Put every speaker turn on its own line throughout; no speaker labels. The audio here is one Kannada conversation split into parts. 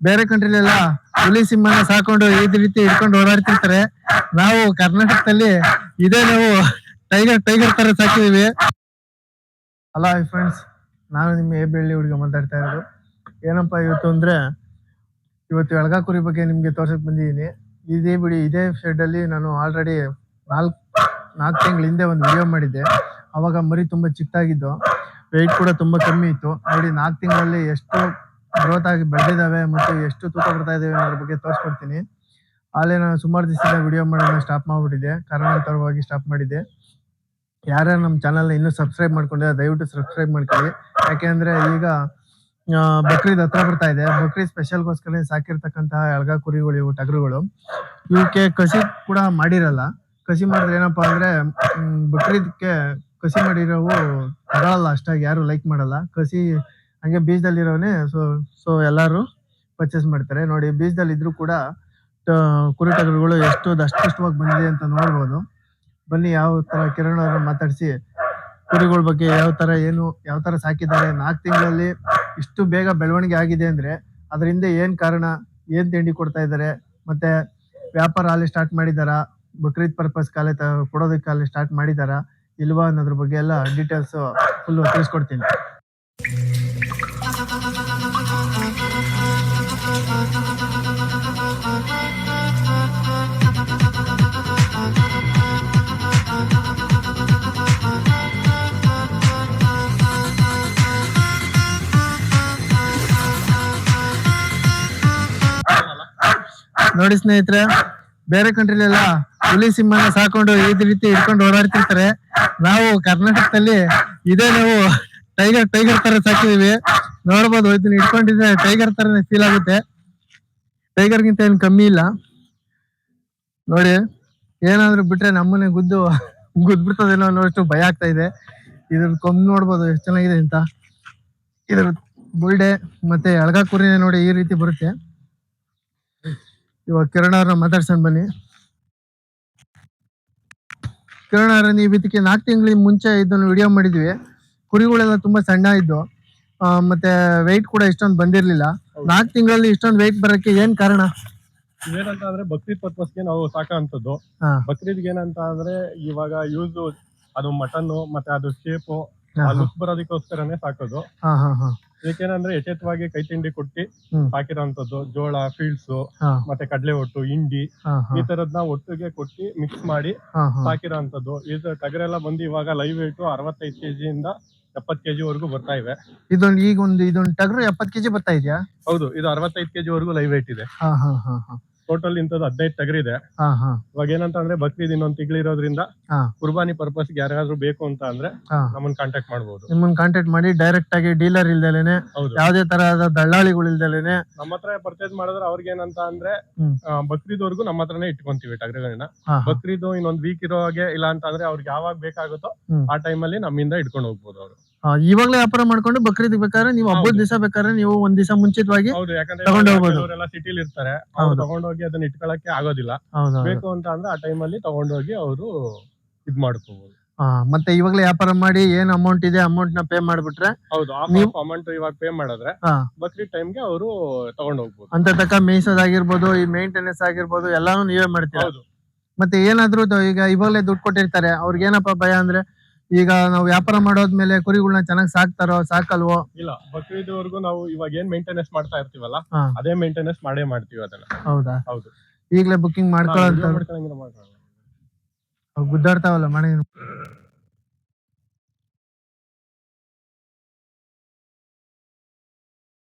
ಬೇರೆ ಕಂಟ್ರಿಲೆಲ್ಲ ಹುಲಿ ಸಿಂಹನ ಸಾಕೊಂಡು ಈ ರೀತಿ ಹಿಡ್ಕೊಂಡು ಓಡಾಡ್ತಿರ್ತಾರೆ. ನಾವು ಕರ್ನಾಟಕದಲ್ಲಿ ನಾವು ಟೈಗರ್ ತರ ಸಾಕಿದೀವಿ. ಹಲೋ ಫ್ರೆಂಡ್ಸ್, ನಾನು ನಿಮ್ಮ ಬೆಳ್ಳಿ ಹುಡುಗ ಮಾತಾಡ್ತಾ ಇರೋದು. ಏನಪ್ಪಾ ಇವತ್ತು ಅಂದ್ರೆ, ಇವತ್ತು ಎಳ್ಗಾ ಕುರಿ ಬಗ್ಗೆ ನಿಮ್ಗೆ ತೋರ್ಸಕ್ ಬಂದಿದ್ದೀನಿ. ಇದೇ ಶೆಡ್ ಅಲ್ಲಿ ನಾನು ಆಲ್ರೆಡಿ 4 ತಿಂಗಳ ಹಿಂದೆ ಒಂದು ವಿಡಿಯೋ ಮಾಡಿದ್ದೆ. ಅವಾಗ ಮರಿ ತುಂಬಾ ಚಿಕ್ಕದಾಗಿದ್ದು, ವೆಯ್ಟ್ ಕೂಡ ತುಂಬಾ ಕಮ್ಮಿ ಇತ್ತು. ನೋಡಿ 4 ತಿಂಗಳಲ್ಲಿ ಎಷ್ಟು ಗ್ರೋತ್ ಆಗಿ ಬೆಳೆದಿದ್ದಾವೆ ಮತ್ತು ಎಷ್ಟು ತೂಕ ಬರ್ತಾ ಇದಾವೆ ಅನ್ನೋದ್ರ ಬಗ್ಗೆ ತೋರಿಸ್ಕೊಡ್ತೀನಿ. ಅಲ್ಲೇ ನಾನು ಸುಮಾರು ದಿವಸದಿಂದ ವಿಡಿಯೋ ಮಾಡೋದನ್ನ ಸ್ಟಾಪ್ ಮಾಡ್ಬಿಟ್ಟಿದ್ದೆ, ಕಾರಣಾಂತರವಾಗಿ ಸ್ಟಾಪ್ ಮಾಡಿದ್ದೆ. ಯಾರ್ಯಾರು ನಮ್ಮ ಚಾನಲ್ ಇನ್ನೂ ಸಬ್ಸ್ಕ್ರೈಬ್ ಮಾಡ್ಕೊಂಡಿದ್ದಾರೆ ದಯವಿಟ್ಟು ಸಬ್ಸ್ಕ್ರೈಬ್ ಮಾಡ್ಕೊಳ್ಳಿ. ಯಾಕೆಂದ್ರೆ ಈಗ ಬಕ್ರೀದ್ ಹತ್ರ ಬರ್ತಾ ಇದೆ. ಬಕ್ರೀದ್ ಸ್ಪೆಷಲ್ಗೋಸ್ಕರ ಸಾಕಿರ್ತಕ್ಕಂತಹ ಎಳ್ಗಾ ಕುರಿಗಳು ಇವು ಟಗರುಗಳು. ಇವಕ್ಕೆ ಕಸಿ ಕೂಡ ಮಾಡಿರಲ್ಲ. ಕಸಿ ಮಾಡಿದ್ರೆ ಏನಪ್ಪಾ ಅಂದ್ರೆ ಬಕ್ರೀದ್ಗೆ ಕಸಿ ಮಾಡಿರೋವು ತಗೊಳಲ್ಲ, ಅಷ್ಟಾಗಿ ಯಾರು ಲೈಕ್ ಮಾಡಲ್ಲ. ಕಸಿ ಹಂಗೆ ಬೀಜದಲ್ಲಿರೋನೆ ಸೊ ಎಲ್ಲಾರು ಪರ್ಚೇಸ್ ಮಾಡ್ತಾರೆ. ನೋಡಿ, ಬೀಜದಲ್ಲಿ ಇದ್ರು ಕೂಡ ಕುರಿ ಟಗರುಗಳು ಎಷ್ಟು ದಷ್ಟಪುಷ್ಟವಾಗಿ ಬಂದಿದೆ ಅಂತ ನೋಡ್ಬೋದು. ಬನ್ನಿ, ಯಾವ ತರ ಕಿರಣ್ ಅವ್ರನ್ನ ಮಾತಾಡಿಸಿ ಕುರಿಗಳ ಬಗ್ಗೆ ಯಾವ ತರ ಸಾಕಿದ್ದಾರೆ, 4 ತಿಂಗಳಲ್ಲಿ ಇಷ್ಟು ಬೇಗ ಬೆಳವಣಿಗೆ ಆಗಿದೆ ಅಂದ್ರೆ ಅದರಿಂದ ಏನ್ ಕಾರಣ, ಏನ್ ತಿಂಡಿ ಕೊಡ್ತಾ ಇದ್ದಾರೆ, ಮತ್ತೆ ವ್ಯಾಪಾರ ಅಲ್ಲಿ ಸ್ಟಾರ್ಟ್ ಮಾಡಿದಾರಾ, ಬಕ್ರೀದ್ ಪರ್ಪಸ್ ಕೊಡೋದಕ್ಕೆ ಅಲ್ಲಿ ಸ್ಟಾರ್ಟ್ ಮಾಡಿದಾರಾ ಇಲ್ವಾ ಅನ್ನೋದ್ರ ಬಗ್ಗೆ ಎಲ್ಲ ಡೀಟೇಲ್ಸ್ ಫುಲ್ ತಿಳಿಸ್ಕೊಡ್ತೀನಿ. ನೋಡಿ ಸ್ನೇಹಿತರೆ, ಬೇರೆ ಕಂಟ್ರಿಲೆಲ್ಲ ಹುಲಿ ಸಿಂಹನ ಸಾಕೊಂಡು ಈ ರೀತಿ ಹಿಡ್ಕೊಂಡು ಓಡಾಡ್ತಿರ್ತಾರೆ. ನಾವು ಕರ್ನಾಟಕದಲ್ಲಿ ನಾವು ಟೈಗರ್ ತರ ಸಾಕಿದೀವಿ. ನೋಡ್ಬೋದು, ಇದನ್ನ ಹಿಡ್ಕೊಂಡಿದ್ರೆ ಟೈಗರ್ ತರನೇ ಫೀಲ್ ಆಗುತ್ತೆ. ಟೈಗರ್ಗಿಂತ ಏನ್ ಕಮ್ಮಿ ಇಲ್ಲ. ನೋಡಿ, ಏನಾದ್ರು ಬಿಟ್ರೆ ನಮ್ಮನೆ ಗುದ್ಬಿಡ್ತದೇನೋ ಅನ್ನೋಷ್ಟು ಭಯ ಆಗ್ತಾ ಇದೆ. ಇದ್ರ ಕೊಂಬ್ ನೋಡ್ಬೋದು ಎಷ್ಟು ಚೆನ್ನಾಗಿದೆ ಅಂತ. ಇದ್ರ ಬುಲ್ಡೆ ಮತ್ತೆ ಎಳ್ಗಾ ಕುರಿನೇ ನೋಡಿ ಈ ರೀತಿ ಬರುತ್ತೆ. ಇವಾಗ ಕಿರಣ್ ಅವ್ರನ್ನ ಮಾತಾಡ್ಸೋಣ ಬನ್ನಿ. ಕಿರಣ್ ಅವ್ರ, ನೀವು ಇದಕ್ಕೆ 4 ತಿಂಗಳ ಮುಂಚೆ ಇದನ್ನು ವಿಡಿಯೋ ಮಾಡಿದ್ವಿ. ಕುರಿಗಳೆಲ್ಲ ತುಂಬಾ ಸಣ್ಣ ಇದ್ದು, ಮತ್ತೆ ವೆಯ್ಟ್ ಕೂಡ ಇಷ್ಟೊಂದು ಬಂದಿರ್ಲಿಲ್ಲ. 4 ತಿಂಗಳಲ್ಲಿ ಇಷ್ಟೊಂದು ವೆಯ್ಟ್ ಬರಕ್ಕೆ ಏನ್ ಕಾರಣ?
ಏನಂತ ಅಂದ್ರೆ ಬಕ್ರೀದ್ ಪರ್ಪಸ್ಗೆ ನಾವು ಸಾಕಂತದ್ದು. ಬಕ್ರೀದ್ಗೆ ಏನಂತ ಅಂದ್ರೆ ಇವಾಗ ಯೂಸ್ ಅದು ಮಟನ್ ಮತ್ತೆ ಅದು ಶೇಪು ಲುಕ್ ಬರೋದಕ್ಕೋಸ್ಕರನೇ ಸಾಕೋದು. ಏಕೆಂದ್ರೆ ಯಥೇಚ್ಛವಾಗಿ ಕೈ ತಿಂಡಿ ಕೊಟ್ಟಿ ಸಾಕಿರೋಂಥದ್ದು. ಜೋಳ, ಫೀಲ್ಡ್ಸ್ ಮತ್ತೆ ಕಡಲೆ ಒಟ್ಟು, ಹಿಂಡಿ ಈ ತರದ್ನ ಒಟ್ಟಿಗೆ ಕೊಟ್ಟಿ ಮಿಕ್ಸ್ ಮಾಡಿ ಸಾಕಿರೋಂಥದ್ದು. ಇದು ಟಗರೆಲ್ಲ ಬಂದು ಇವಾಗ ಲೈವ್ ವೇಟ್ 65 kg ಇಂದ 70 kg ವರೆಗೂ ಬರ್ತಾ ಇವೆ.
ಇದೊಂದು ಟಗರು 70 kg ಬರ್ತಾ ಇದೆಯಾ?
ಹೌದು, ಇದು 65 kg ವರೆಗೂ ಲೈವ್ ವೇಟ್ ಇದೆ. ಟೋಟಲ್ ಇಂಥದ್ದು 15 ಟಗರ್ ಇದೆ. ಇವಾಗ ಏನಂತ ಅಂದ್ರೆ ಬಕ್ರೀದ್ ಇನ್ನೊಂದು ತಿಂಗಳಿರೋದ್ರಿಂದ ಕುರ್ಬಾನಿ ಪರ್ಪಸ್ ಯಾರಾದ್ರೂ ಬೇಕು ಅಂತ ಅಂದ್ರೆ ನಮ್ಮನ್ನ ಕಾಂಟ್ಯಾಕ್ಟ್ ಮಾಡಬಹುದು.
ನಿಮ್ಮನ್ನ ಕಾಂಟ್ಯಾಕ್ಟ್ ಮಾಡಿ ಡೈರೆಕ್ಟ್ ಆಗಿ ಡೀಲರ್ ಇಲ್ದಲೇನೆ, ಯಾವುದೇ ತರಹದ ದಳ್ಳಾಳಿಗಳು ಇಲ್ದಲೇನೆ
ನಮ್ಮ ಹತ್ರ ಪರ್ಚೇಸ್ ಮಾಡಿದ್ರೆ ಅವ್ರಿಗೆ ಏನಂತ ಅಂದ್ರೆ ಬಕ್ರೀದ್ ವರ್ಗು ನಮ್ಮ ಹತ್ರನೇ ಇಟ್ಕೊಂತೀವಿ ಟಗರುಗಳನ್ನ. ಬಕ್ರೀದ್ ಇನ್ನೊಂದ್ ವೀಕ್ ಇರೋ ಹಾಗೆ ಇಲ್ಲ ಅಂತ ಅಂದ್ರೆ ಅವ್ರಿಗೆ ಯಾವಾಗ ಬೇಕಾಗುತ್ತೋ ಆ ಟೈಮ್ ಅಲ್ಲಿ ನಮ್ಮಿಂದ ಇಟ್ಕೊಂಡು ಹೋಗ್ಬೋದು ಅವರು.
ಇವಾಗಲೇ ವ್ಯಾಪಾರ ಮಾಡ್ಕೊಂಡು ಬಕ್ರೀದ್ ಬೇಕಾದ್ರೆ ನೀವು ಹಬ್ಬದ ದಿವಸ ಬೇಕಾದ್ರೆ ನೀವು ಒಂದ್ ದಿವಸ ಮುಂಚಿತವಾಗಿ
ಅವರೆಲ್ಲ ಸಿಟಿಲಿ ಇರ್ತಾರೆ, ಅವ್ರು ತಗೊಂಡೋಗಿ ಅದನ್ನ ಇಟ್ಕೊಳಕ್ಕೆ ಆಗೋದಿಲ್ಲ. ಬೇಕು ಅಂತ ಅಂದ್ರೆ ಆ ಟೈಮ್ ಅಲ್ಲಿ ತಗೊಂಡೋಗಿ ಅವರು ಇದ್ ಮಾಡ್ಕೋಬಹುದು.
ಮತ್ತೆ ಇವಾಗಲೇ ವ್ಯಾಪಾರ ಮಾಡಿ ಏನ್ ಅಮೌಂಟ್ ಇದೆ ಅಮೌಂಟ್ ನ ಪೇ ಮಾಡ್ಬಿಟ್ರೆ,
ಹೌದು, ಅಮೌಂಟ್ ಇವಾಗ ಪೇ ಮಾಡಿದ್ರೆ ಬಕ್ರೀದ್ ಟೈಮ್ಗೆ ಅವರು ತಗೊಂಡ್ ಹೋಗ್ಬೋದು.
ಅಂತ ತಕ್ಕ ಮೇಯ್ಸೋದಾಗಿರ್ಬೋದು, ಈ ಮೇಂಟೆನೆನ್ಸ್ ಆಗಿರ್ಬೋದು ಎಲ್ಲಾನು ನೀವೇ ಮಾಡ್ತೀರಾ? ಮತ್ತೆ ಏನಾದ್ರು ಈಗ ಇವಾಗಲೇ ದುಡ್ಡು ಕೊಟ್ಟಿರ್ತಾರೆ, ಅವ್ರಿಗೆ ಏನಪ್ಪಾ ಭಯ ಅಂದ್ರೆ, ಈಗ ನಾವು ವ್ಯಾಪಾರ ಮಾಡೋದ್ಮೇಲೆ ಕುರಿಗಳನ್ನ ಚೆನ್ನಾಗಿ ಸಾಕ್ತಾರೋ ಸಾಕಲ್ವೋ?
ಇಲ್ಲ, ಬಕ್ರೀದ್ವರೆಗೂ ನಾವು ಇವಾಗ ಏನ್ ಮೇಂಟೆನೆನ್ಸ್ ಮಾಡ್ತಾ ಇರ್ತೀವಲ್ಲ ಅದೇ ಮೇಂಟೆನೆನ್ಸ್ ಮಾಡೇ ಮಾಡ್ತೀವಿ ಅದನ್ನ.
ಹೌದಾ?
ಹೌದು.
ಈಗಲೇ ಬುಕ್ಕಿಂಗ್ ಮಾಡ್ಕೊಳ್ಳೋ ಗುದ್ದಾಡ್ತಾವಲ್ಲ ಮನೆ.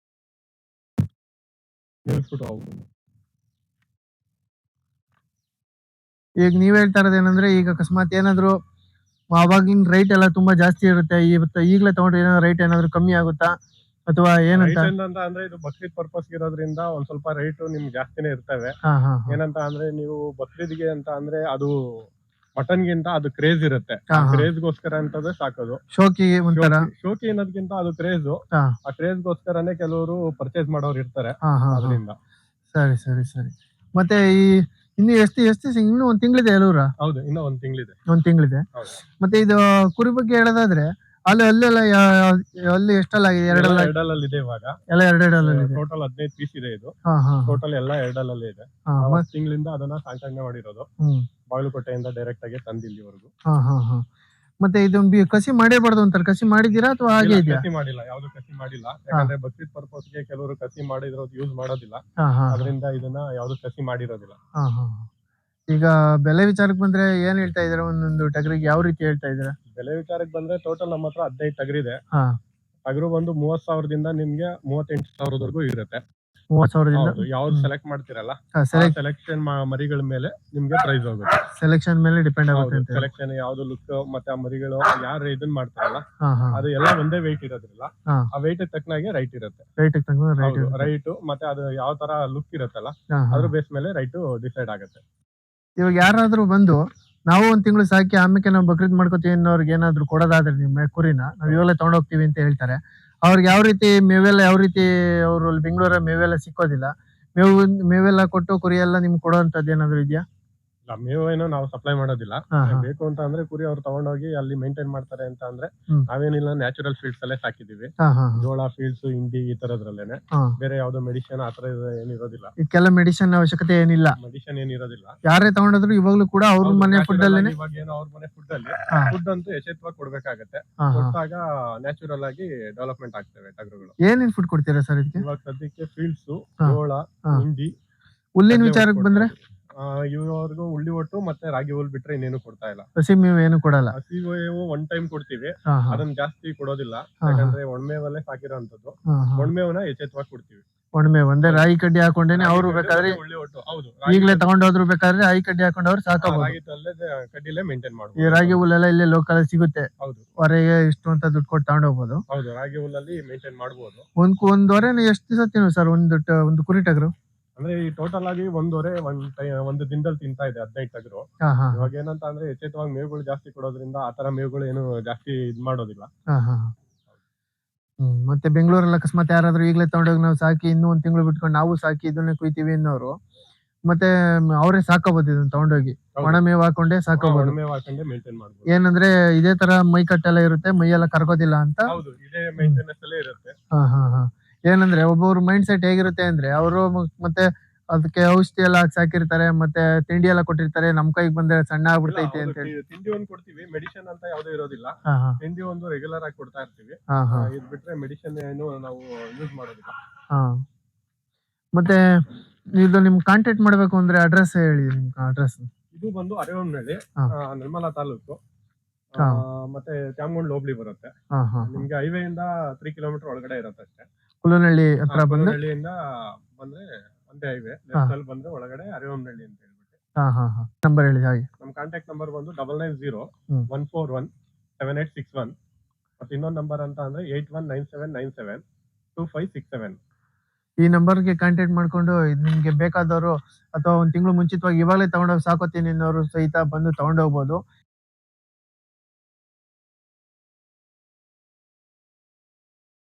ಈಗ ನೀವ್ ಹೇಳ್ತಾ ಇರೋದು ಏನಂದ್ರೆ, ಈಗ ಅಕಸ್ಮಾತ್ ಏನಾದ್ರು ಅವಾಗಿನ ರೈಟ್ ಎಲ್ಲ ತುಂಬಾ ಜಾಸ್ತಿ ಇರುತ್ತೆ, ಈಗಲೇ ತಗೊಂಡ್ರೆ ಏನಾದ್ರು ರೈಟ್ ಏನಾದ್ರು ಕಮ್ಮಿ ಆಗುತ್ತಾ ಅಥವಾ ಏನಂತ?
ಅಂದ್ರೆ ಇದು ಬಕ್ರೀದ್ ಪರ್ಪಸ್ ಇರೋದ್ರಿಂದ ಒಂದ್ ಸ್ವಲ್ಪ ರೈಟ್ ನಿಮ್ಗೆ ಜಾಸ್ತಿನೇ ಇರ್ತವೆ. ಏನಂತ ಅಂದ್ರೆ ನೀವು ಬಕ್ರೀದ್ಗೆ ಅಂತ ಅಂದ್ರೆ ಅದು ಮಟನ್ ಗಿಂತ ಅದು ಕ್ರೇಜ್ ಇರುತ್ತೆ. ಕ್ರೇಜ್ಗೋಸ್ಕರ ಅಂತದೇ ಸಾಕೋದು. ಶೋಕಿ ಅನ್ನೋದಕ್ಕಿಂತ ಅದು ಕ್ರೇಜ್. ಆ ಕ್ರೇಜ್ಗೋಸ್ಕರನೇ ಕೆಲವರು ಪರ್ಚೇಸ್ ಮಾಡೋರು ಇರ್ತಾರೆ. ಅದರಿಂದ
ಸರಿ ಸರಿ ಸರಿ. ಮತ್ತೆ ಇನ್ನು ಎಷ್ಟು ಇನ್ನು 1 ತಿಂಗಳಿದೆ ಅಲ್ವರ?
ಹೌದು, ಇನ್ನು 1 ತಿಂಗಳಿದೆ.
1 ತಿಂಗಳಿದೆ. ಮತ್ತೆ ಇದು ಕುರಿ ಬಗ್ಗೆ ಹೇಳೋದಾದ್ರೆ, ಅಲ್ಲೆಲ್ಲ ಅಲ್ಲಿ ಎಷ್ಟಲ್ಲ ಆಗಿದೆ? ಎರಡಲ್ಲ
ಎರಡಲ್ಲಿ ಇದೆ ಇವಾಗ.
ಎಲ್ಲ ಎರಡೆರಡಲ್ಲಿ ಇದೆ.
ಟೋಟಲ್ 15 ಪೀಸ್ ಇದೆ ಇದು.
ಹಾ ಹಾ
ಟೋಟಲ್ ಎಲ್ಲ ಎರಡಲ್ಲೇ ಇದೆ. ತಿಂಗಳಿಂದ ಅದನ್ನ ಸಾಂಕಣೆ ಮಾಡಿರೋದು. ಬಾಗಲಕೋಟೆಯಿಂದ ಡೈರೆಕ್ಟ್ ಆಗಿ ತಂದು ಇಲ್ಲಿವರೆಗೂ.
ಹಾ ಹಾ ಹಾ. ಮತ್ತೆ ಇದೊಂದು ಕಸಿ ಮಾಡೇಬಾರ್ದು ಅಂತಾರೆ, ಕಸಿ ಮಾಡಿದೀರಾ ಅಥವಾ ಹಾಗೆ ಇದೆಯಾ?
ಕಸಿ ಮಾಡಿಲ್ಲ, ಯಾವ್ದು ಕಸಿ ಮಾಡಿಲ್ಲ. ಯಾಕಂದ್ರೆ ಬಕ್ರೀದ್ ಪರ್ಪಸ್ಗೆ ಕೆಲವರು ಕಸಿ ಮಾಡಿದ್ರು ಯೂಸ್ ಮಾಡೋದಿಲ್ಲ, ಅದರಿಂದ ಇದನ್ನ ಯಾವ್ದು ಕಸಿ ಮಾಡಿರೋದಿಲ್ಲ.
ಈಗ ಬೆಲೆ ವಿಚಾರಕ್ಕೆ ಬಂದ್ರೆ ಏನ್ ಹೇಳ್ತಾ ಇದಾರೆ? ಒಂದೊಂದು ಟಗರಿಗೆ ಯಾವ ರೀತಿ ಹೇಳ್ತಾ ಇದಾರೆ?
ಬೆಲೆ ವಿಚಾರಕ್ಕೆ ಬಂದ್ರೆ ಟೋಟಲ್ ನಮ್ಮ ಹತ್ರ 15 ಟಗರಿದೆ. ಟಗರು ಬಂದು 30,000ದಿಂದ ನಿಮ್ಗೆ 38,000ವರೆಗೂ ಇರುತ್ತೆ.
30,000ದಿಂದ
ಯಾವ್ದು ಸೆಲೆಕ್ಟ್ ಮಾಡ್ತಿರಲ್ಲ, ಸೆಲೆಕ್ಷನ್ ಮರಿಗಳ ಮೇಲೆ ನಿಮ್ಗೆ ಪ್ರೈಸ್ ಹೋಗುತ್ತೆ.
ಸೆಲೆಕ್ಷನ್ ಮೇಲೆ ಡಿಪೆಂಡ್ ಆಗುತ್ತೆ.
ಸೆಲೆಕ್ಷನ್ ಯಾವ್ದು ಲುಕ್ ಮತ್ತೆ ಆ ಮರಿಗಳು ಯಾರು ಇದನ್ ಮಾಡ್ತಾರಲ್ಲ ಅದು ಎಲ್ಲ ಒಂದೇ ವೆಯ್ಟ್ ಇರೋದ್ರಿಲ್ಲ, ಆ ವೆಯ್ಟ್ ತಕ್ಕನಾಗೆ ರೈಟ್ ಇರುತ್ತೆ. ರೈಟ್ ಮತ್ತೆ ಅದು ಯಾವ ತರ ಲುಕ್ ಇರುತ್ತಲ್ಲ ಅದ್ರ ಬೇಸ್ ಮೇಲೆ ರೈಟ್ ಡಿಸೈಡ್ ಆಗುತ್ತೆ.
ಇವಾಗ ಯಾರಾದ್ರೂ ಬಂದು ನಾವು 1 ತಿಂಗಳು ಸಾಕಿ ಆಮೇಲೆ ನಾವು ಬಕ್ರೀದ್ ಮಾಡ್ಕೋತೀವಿ ಅನ್ನೋರ್ಗೆ ಏನಾದ್ರು ಕೊಡೋದಾದ್ರೆ ನಿಮ್ಮ ಕುರಿನ ನಾವ್ ಇವಾಗಲೇ ತಗೊಂಡೋಗ್ತೀವಿ ಅಂತ ಹೇಳ್ತಾರೆ, ಅವ್ರಿಗೆ ಯಾವ ರೀತಿ ಮೇವೆಲ್ಲ, ಯಾವ ರೀತಿ ಅವರು ಬೆಂಗಳೂರ ಮೇವೆಲ್ಲ ಸಿಕ್ಕೋದಿಲ್ಲ, ಮೇವೆಲ್ಲ ಕೊಟ್ಟು ಕುರಿ ಎಲ್ಲ ನಿಮ್ಗೆ ಕೊಡೋಂಥದ್ದು ಏನಾದ್ರು ಇದೆಯಾ?
ಮೇವು ಏನೋ ನಾವು ಸಪ್ಲೈ ಮಾಡೋದಿಲ್ಲ. ಬೇಕು ಅಂತ ಅಂದ್ರೆ ಕುರಿ ಅವ್ರು ತಗೊಂಡೋಗಿ ಅಲ್ಲಿ ಮೇಂಟೈನ್ ಮಾಡ್ತಾರೆ ಅಂತ ಅಂದ್ರೆ ನಾವೇನಿಲ್ಲ, ನ್ಯಾಚುರಲ್ ಫೀಲ್ಡ್ಸ್ ಅಲ್ಲೇ ಸಾಕಿದೀವಿ. ಜೋಳ ಫೀಲ್ಡ್ಸ್, ಹಿಂಡಿ ಈ ತರದ್ರಲ್ಲೇನೆ, ಬೇರೆ ಯಾವ್ದೋ ಮೆಡಿಸಿನ್ ಆತರ ಏನಿರೋದಿಲ್ಲ. ಇದಕ್ಕೆಲ್ಲ
ಮೆಡಿಸಿನ್ ಅವಶ್ಯಕತೆ ಏನಿಲ್ಲ,
ಮೆಡಿಸಿನ್ ಏನಿರೋದಿಲ್ಲ.
ಯಾರೇ ತಗೊಂಡಿದ್ರು ಇವಾಗ್ಲೂ ಕೂಡ ಅವ್ರ ಮನೆ ಫುಡ್ ಅಲ್ಲಿ,
ಇವಾಗ ಏನೋ ಅವ್ರ ಮನೆ ಫುಡ್ ಅಲ್ಲಿ ಫುಡ್ ಅಂತೂ ಯಶಸ್ವಿಯಾಗಿ ಕೊಡ್ಬೇಕಾಗತ್ತೆ. ಕೊಟ್ಟಾಗ ನ್ಯಾಚುರಲ್ ಆಗಿ ಡೆವಲಪ್ಮೆಂಟ್ ಆಗ್ತವೆ ಟಗರುಗಳು.
ಏನೇನ್ ಫುಡ್ ಕೊಡ್ತೀರಾ ಸರ್ ಇದಕ್ಕೆ?
ಇವಾಗ ಸದ್ಯಕ್ಕೆ ಫೀಲ್ಡ್ಸ್, ಜೋಳ, ಹಿಂಡಿ.
ಹುಲ್ಲಿನ ವಿಚಾರಕ್ಕೆ ಬಂದ್ರೆ
ಇವ್ರಿಗೂ ಉಳ್ಳಿ ಒಟ್ಟು ಮತ್ತೆ ರಾಗಿ ಹುಲ್ ಬಿಟ್ರೆ ಇನ್ನೇನು ಕೊಡ್ತಾ ಇಲ್ಲ.
ಹಸಿ ಮೇವು ಏನು ಕೊಡಲ್ಲ?
ಹಸಿ ಮೇವು 1 ಟೈಮ್ ಕೊಡ್ತೀವಿ, ಅದನ್ನ ಜಾಸ್ತಿ ಕೊಡೋದಿಲ್ಲ. ಯಾಕಂದ್ರೆ ಒಣಮೇವಲ್ಲೇ ಸಾಕಿರೋಂಥದ್ದು, ಒಣಮೇವನ್ನ ಯಥೇಚ್ಛವಾಗಿ ಕೊಡ್ತೀವಿ.
ಒಣಮೇವು ಅಂದ್ರೆ ರಾಗಿ ಕಡ್ಡಿ ಹಾಕೊಂಡೇನೆ ಅವರು ಬೇಕಾದ್ರೆ
ಉಳ್ಳಿ ಒಟ್ಟು. ಹೌದು,
ಈಗಲೇ ತಗೊಂಡೋದ್ರು ಬೇಕಾದ್ರೆ ರಾಗಿ ಕಡ್ಡಿ ಹಾಕೊಂಡವ್ರು ಸಾಕಬಹುದು.
ರಾಗಿ ಕಡ್ಡಿಲೇ ಮೇಂಟೈನ್ ಮಾಡ್ಬೋದು.
ಈ ರಾಗಿ ಹುಲ್ಲೆಲ್ಲ ಇಲ್ಲೇ ಲೋಕಲ್ ಸಿಗುತ್ತೆ.
ಹೌದು,
ಹೊರಗೆ ಇಷ್ಟು ಅಂತ ದುಡ್ಡು ಕೊಟ್ಟು ತಗೊಂಡೋಗ್ಬೋದು.
ಹೌದು, ರಾಗಿ ಹುಲ್ಲಲ್ಲಿ ಮೇಂಟೈನ್ ಮಾಡ್ಬೋದು.
ಒಂದ್ವರೆ ಎಷ್ಟು ದಿವಸ ತಿನ್ನು ಸರ್ ಒಂದು ಕುರಿ ಟಗರು?
ಅಂದ್ರೆ ಈ ಟೋಟಲ್ ಆಗಿ ಒಂದೂವರೆ ಒಂದು ದಿನದಲ್ಲಿ ತಿಂತಾ ಇದೆ 15 ಟಗರು. ಇವಾಗ ಏನಂತ ಅಂದ್ರೆ ಯಥೇಚ್ಛವಾಗಿ ಮೇವುಗಳು ಜಾಸ್ತಿ ಕೊಡೋದ್ರಿಂದ ಆತರ ಮೇವುಗಳು ಏನು ಜಾಸ್ತಿ ಇದ್ ಮಾಡೋದಿಲ್ಲ.
ಮತ್ತೆ ಬೆಂಗಳೂರಲ್ಲಿ ಅಕಸ್ಮಾತ್ ಯಾರಾದ್ರೂ ಈಗಲೇ ತಗೊಂಡೋಗಿ ನಾವು ಸಾಕಿ ಇನ್ನೂ 1 ತಿಂಗಳು ಬಿಟ್ಕೊಂಡು ನಾವು ಸಾಕಿ ಇದನ್ನೇ ಕುಯ್ತೀವಿ ಅನ್ನೋರು ಮತ್ತೆ ಅವರೇ ಸಾಕೋಬಹುದು, ಇದನ್ನ ತಗೊಂಡೋಗಿ ಒಣ ಮೇವು ಹಾಕೊಂಡೇ ಸಾಕೋಬಹುದು. ಏನಂದ್ರೆ ಇದೇ ತರ ಮೈ ಕಟ್ಟೆಲ್ಲ ಇರುತ್ತೆ, ಮೈಯೆಲ್ಲ ಕರ್ಗೋದಿಲ್ಲ ಅಂತ. ಏನಂದ್ರೆ ಒಬ್ಬೊಬ್ರು ಮೈಂಡ್ ಸೆಟ್ ಹೇಗಿರುತ್ತೆ ಅಂದ್ರೆ ಅವರು ಮತ್ತೆ ಅದಕ್ಕೆ ಔಷಧಿ ಎಲ್ಲ ಸಾಕಿರ್ತಾರೆ, ಮತ್ತೆ ತಿಂಡಿ ಎಲ್ಲ ಕೊಟ್ಟಿರ್ತಾರೆ, ನಮ್ ಕೈಗೆ ಬಂದ್ರೆ ಸಣ್ಣ ಆಗ್ಬಿಡ್ತೈತೆ ಅಂತ ಹೇಳಿ.
ತಿಂಡಿ ಒಂದು ಕೊಡ್ತೀವಿ, ಮೆಡಿಸಿನ್ ಅಂತ ಯಾವ್ದು ಇರೋದಿಲ್ಲ. ತಿಂಡಿ ಒಂದು ರೆಗ್ಯುಲರ್ ಆಗಿ ಕೊಡ್ತಾ ಇರ್ತೀವಿ. ಇದ್ ಬಿಟ್ರೆ ಮೆಡಿಸಿನ್ ಏನು ನಾವು ಯೂಸ್ ಮಾಡೋದಿಲ್ಲ.
ಮತ್ತೆ ಇದು ನಿಮ್ ಕಾಂಟ್ಯಾಕ್ಟ್ ಮಾಡ್ಬೇಕು ಅಂದ್ರೆ ಅಡ್ರೆಸ್ ಹೇಳಿ. ನಿಮ್ ಅಡ್ರೆಸ್
ಇದು ಬಂದು ಅರೇವನಹಳ್ಳಿ, ನಿರ್ಮಲಾ ತಾಲೂಕು, ಮತ್ತೆ ತ್ಯಾಮಗೊಂಡ್ ಹೋಬಳಿ ಬರುತ್ತೆ. ನಿಮ್ಗೆ ಹೈವೇ ಇಂದ 3 ಕಿಲೋಮೀಟರ್ ಒಳಗಡೆ ಇರುತ್ತೆ ಅಷ್ಟೇ.
ಕುಲ್ಲನಹಳ್ಳಿ ಹತ್ರ ಬಂದ್ರೆ
ಹಳ್ಳಿಯಿಂದ ಬಂದ್ರೆ ಒಂದೇ ಹೈವೇ, ಲೆಫ್ಟ್ ಅಲ್ಲಿ ಬಂದ್ರೆ ಒಳಗಡೆ ಅರೇವನಹಳ್ಳಿ ಅಂತ ಹೇಳ್ಬಿಟ್ಟು.
ನಂಬರ್ ಹೇಳಿ ಹಾಗೆ.
ನಮ್ ಕಾಂಟ್ಯಾಕ್ಟ್ ನಂಬರ್ ಬಂದು 9901417861. ಮತ್ತೆ ಇನ್ನೊಂದು ನಂಬರ್ ಅಂತ ಅಂದ್ರೆ 8197972567.
ಈ ನಂಬರ್ಗೆ ಕಾಂಟ್ಯಾಕ್ಟ್ ಮಾಡ್ಕೊಂಡು ನಿಮ್ಗೆ ಬೇಕಾದವರು ಅಥವಾ 1 ತಿಂಗಳು ಮುಂಚಿತವಾಗಿ ಇವಾಗಲೇ ತಗೊಂಡೋಗಿ ಸಾಕೋತೀನಿ ಅನ್ನೋರು ಸಹಿತ ಬಂದು ತಗೊಂಡೋಗ್ಬೋದು.